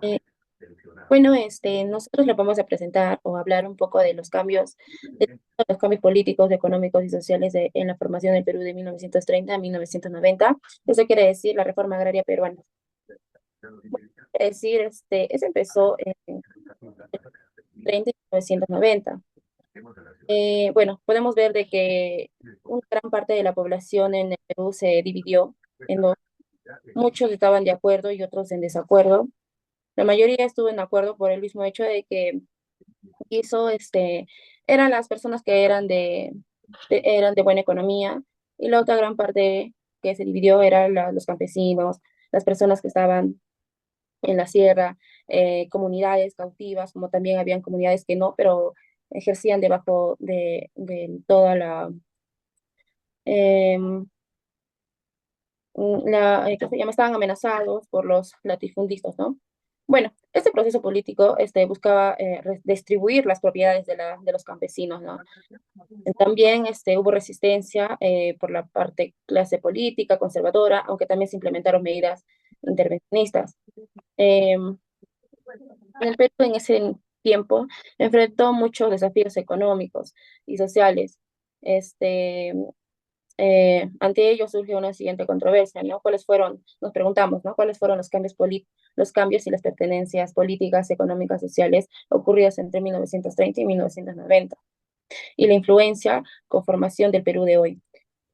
Eh, bueno, nosotros le vamos a presentar o hablar un poco de los cambios políticos, económicos y sociales en la formación del Perú de 1930 a 1990. Eso quiere decir la reforma agraria peruana. Es decir, eso empezó en 30 y 1990. Bueno, podemos ver de que una gran parte de la población en el Perú se dividió en dos. Muchos estaban de acuerdo y otros en desacuerdo. La mayoría estuvo en acuerdo por el mismo hecho de que hizo, eran las personas que eran de buena economía, y la otra gran parte que se dividió eran los campesinos, las personas que estaban en la sierra, comunidades cautivas, como también habían comunidades que no, pero ejercían debajo de toda em, ¿qué se llama? Estaban amenazados por los latifundistas, ¿no? Bueno, este proceso político buscaba distribuir las propiedades de los campesinos, ¿no? También hubo resistencia por la parte clase política, conservadora, aunque también se implementaron medidas intervencionistas. El Perú en ese tiempo enfrentó muchos desafíos económicos y sociales. Este, Ante ello surge una siguiente controversia, ¿no? Nos preguntamos, ¿no? ¿Cuáles fueron los cambios y las pertenencias políticas, económicas, sociales ocurridos entre 1930 y 1990? Y la influencia, conformación del Perú de hoy.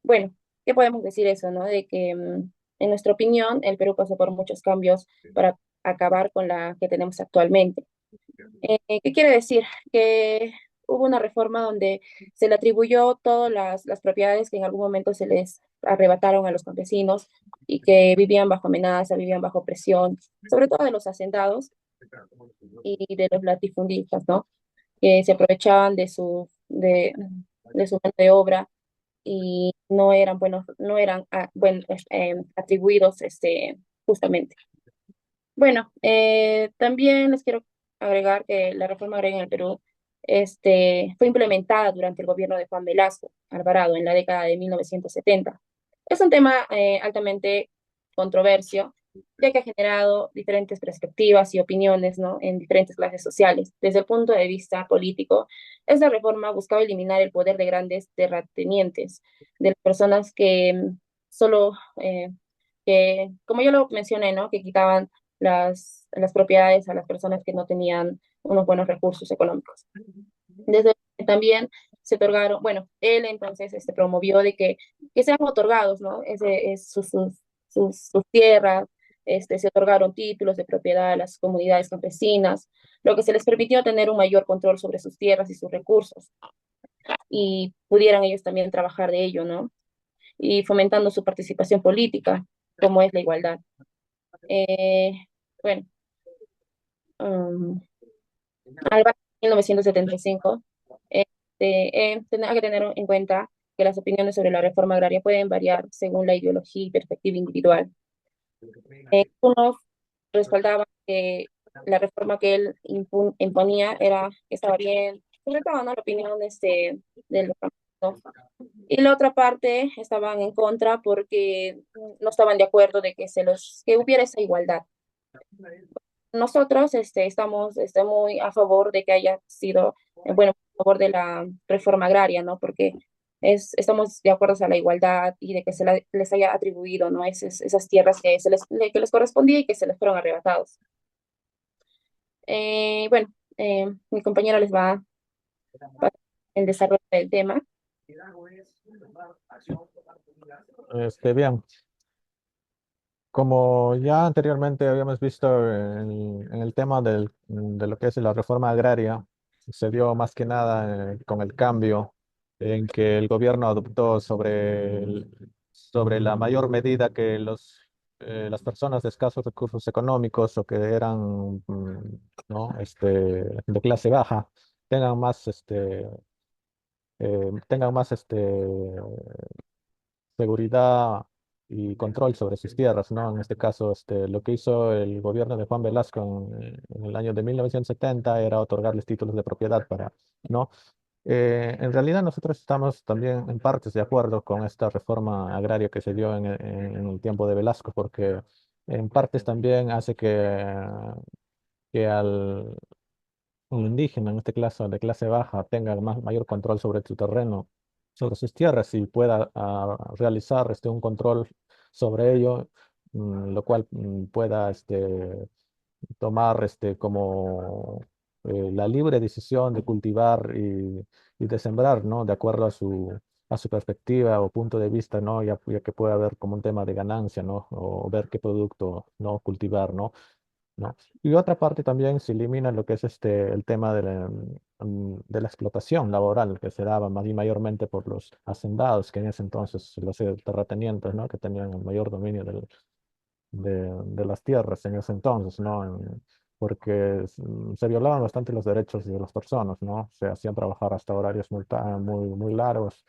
Bueno, ¿qué podemos decir eso, no? De que, en nuestra opinión, el Perú pasó por muchos cambios para acabar con la que tenemos actualmente. ¿Qué quiere decir? Que hubo una reforma donde se le atribuyó todas las propiedades que en algún momento se les arrebataron a los campesinos y que vivían bajo amenaza, vivían bajo presión, sobre todo de los hacendados y de los latifundistas, ¿no? Que se aprovechaban de su mano de obra y no eran buenos, no eran atribuidos justamente. Bueno, también les quiero agregar que la reforma agraria en el Perú fue implementada durante el gobierno de Juan Velasco Alvarado en la década de 1970. Es un tema altamente controversio, ya que ha generado diferentes perspectivas y opiniones, ¿no? En diferentes clases sociales. Desde el punto de vista político, esta reforma buscaba eliminar el poder de grandes terratenientes, de las personas que solo, como yo lo mencioné, ¿no? Que quitaban las propiedades a las personas que no tenían unos buenos recursos económicos. Desde también se otorgaron, bueno, él entonces promovió de que sean otorgados, ¿no? Sus tierras, se otorgaron títulos de propiedad a las comunidades campesinas, lo que se les permitió tener un mayor control sobre sus tierras y sus recursos, y pudieran ellos también trabajar de ello, ¿no? Y fomentando su participación política, como es la igualdad. Eh, bueno, um, Alba, 1975, hay que tener en cuenta que las opiniones sobre la reforma agraria pueden variar según la ideología y perspectiva individual. Unos respaldaban que la reforma que él imponía estaba bien, sobre todo, ¿no? La opinión de los campesinos. Y la otra parte estaban en contra porque no estaban de acuerdo de que hubiera esa igualdad. Nosotros estamos muy a favor de que haya sido, bueno, a favor de la reforma agraria, ¿no? Porque estamos de acuerdo a la igualdad y de que les haya atribuido, ¿no? Esas tierras que les correspondía y que se les fueron arrebatados. Bueno, mi compañero les va a pasar el desarrollo del tema. Bien, como ya anteriormente habíamos visto en el tema de lo que es la reforma agraria, se dio más que nada con el cambio en que el gobierno adoptó sobre la mayor medida que las personas de escasos recursos económicos o que eran ¿no? De clase baja tengan más, tengan más seguridad y control sobre sus tierras, ¿no? En este caso, lo que hizo el gobierno de Juan Velasco en el año de 1970 era otorgarles títulos de propiedad ¿no? En realidad nosotros estamos también en partes de acuerdo con esta reforma agraria que se dio en el tiempo de Velasco, porque en partes también hace que al un indígena, en este caso de clase baja, tenga mayor control sobre su terreno, sobre sus tierras y pueda realizar un control sobre ello, lo cual pueda tomar como la libre decisión de cultivar y de sembrar, ¿no? De acuerdo a su perspectiva o punto de vista, ¿no? Ya que puede haber como un tema de ganancia, ¿no? O ver qué producto, ¿no? Cultivar, ¿no? ¿No? Y otra parte también se elimina lo que es el tema de la explotación laboral que se daba más y mayormente por los hacendados, que en ese entonces los terratenientes, ¿no? Que tenían el mayor dominio de las tierras en ese entonces, ¿no? Porque se violaban bastante los derechos de las personas, ¿no? Se hacían trabajar hasta horarios muy largos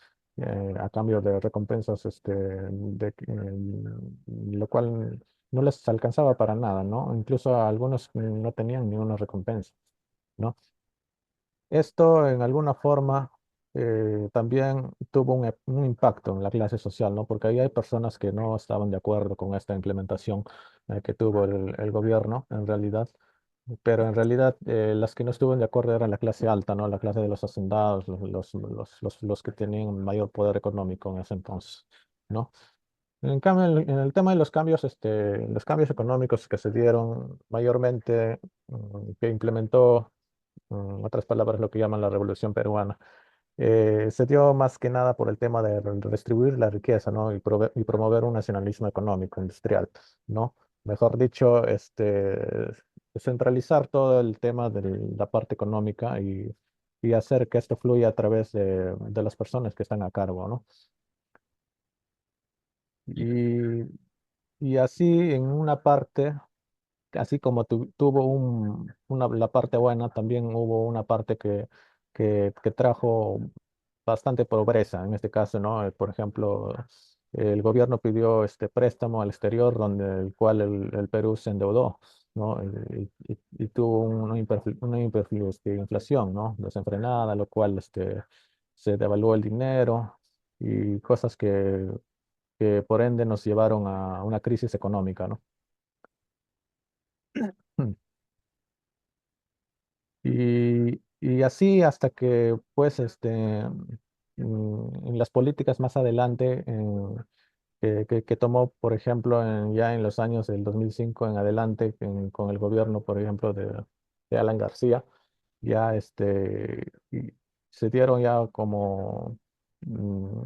a cambio de recompensas, lo cual no les alcanzaba para nada, ¿no? Incluso a algunos no tenían ni una recompensa, ¿no? Esto en alguna forma también tuvo un impacto en la clase social, ¿no? Porque ahí hay personas que no estaban de acuerdo con esta implementación que tuvo el gobierno en realidad, pero en realidad las que no estuvieron de acuerdo eran la clase alta, ¿no? La clase de los hacendados, los que tenían mayor poder económico en ese entonces, ¿no? En cambio, en el tema de los cambios económicos que se dieron mayormente, que implementó otras palabras, lo que llaman la Revolución Peruana. Se dio más que nada por el tema de redistribuir la riqueza, ¿no? Y promover un nacionalismo económico, industrial, ¿no? Mejor dicho, centralizar todo el tema de la parte económica y hacer que esto fluya a través de las personas que están a cargo, ¿no? Y, y así en una parte así como tuvo la parte buena, también hubo una parte que trajo bastante pobreza. En este caso, ¿no? Por ejemplo, el gobierno pidió este préstamo al exterior, donde el cual el Perú se endeudó, ¿no? Y tuvo inflación, ¿no? Desenfrenada, lo cual se devaluó el dinero y cosas que por ende nos llevaron a una crisis económica, ¿no? Y así hasta que, pues, en las políticas más adelante, que tomó, por ejemplo, ya en los años del 2005 en adelante, con el gobierno, por ejemplo, de Alan García, ya y se dieron ya mm,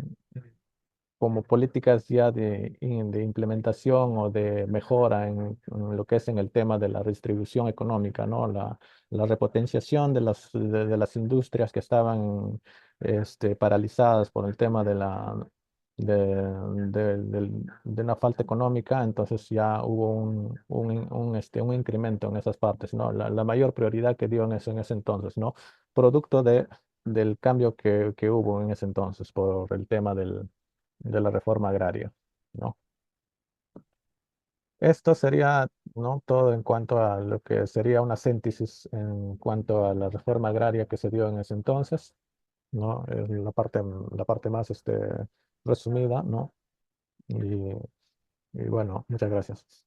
como políticas ya de implementación o de mejora en lo que es en el tema de la redistribución económica, ¿no? La repotenciación de las industrias que estaban paralizadas por el tema de una falta económica, entonces ya hubo un incremento en esas partes, ¿no? La mayor prioridad que dio en ese entonces, ¿no? Producto del cambio que hubo en ese entonces por el tema de la reforma agraria, ¿no? Esto sería, ¿no? Todo en cuanto a lo que sería una síntesis en cuanto a la reforma agraria que se dio en ese entonces, ¿no? Es la parte más resumida, ¿no? Y, y bueno, muchas gracias.